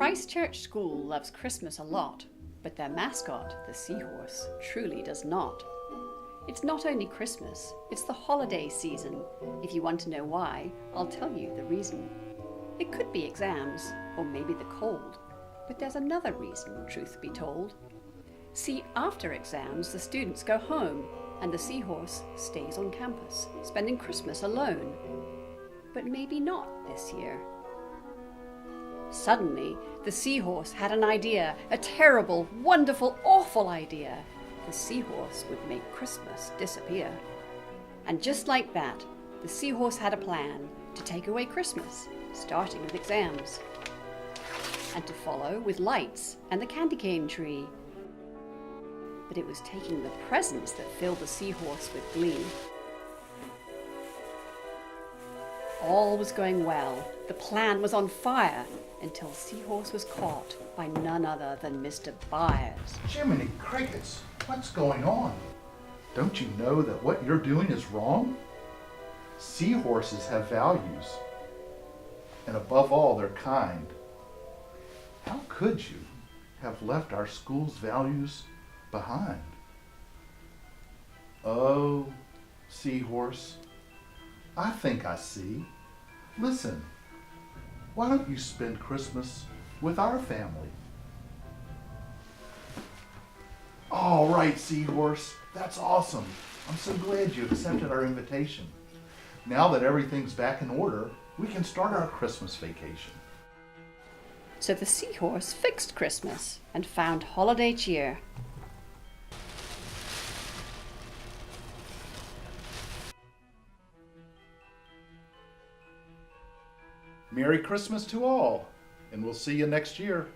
Christchurch School loves Christmas a lot, but their mascot, the Seahorse, truly does not. It's not only Christmas, it's the holiday season. If you want to know why, I'll tell you the reason. It could be exams, or maybe the cold, but there's another reason, truth be told. See, after exams, the students go home, and the Seahorse stays on campus, spending Christmas alone. But maybe not this year. Suddenly, the Seahorse had an idea, a terrible, wonderful, awful idea. The Seahorse would make Christmas disappear. And just like that, the Seahorse had a plan to take away Christmas, starting with exams, and to follow with lights and the candy cane tree. But it was taking the presents that filled the Seahorse with glee. All was going well. The plan was on fire until Seahorse was caught by none other than Mr. Byers. Jiminy crickets, what's going on? Don't you know that what you're doing is wrong? Seahorses have values, and above all, they're kind. How could you have left our school's values behind? Oh, Seahorse, I think I see. Listen, why don't you spend Christmas with our family? All right, Seahorse, that's awesome. I'm so glad you accepted our invitation. Now that everything's back in order, we can start our Christmas vacation. So the Seahorse fixed Christmas and found holiday cheer. Merry Christmas to all, and we'll see you next year.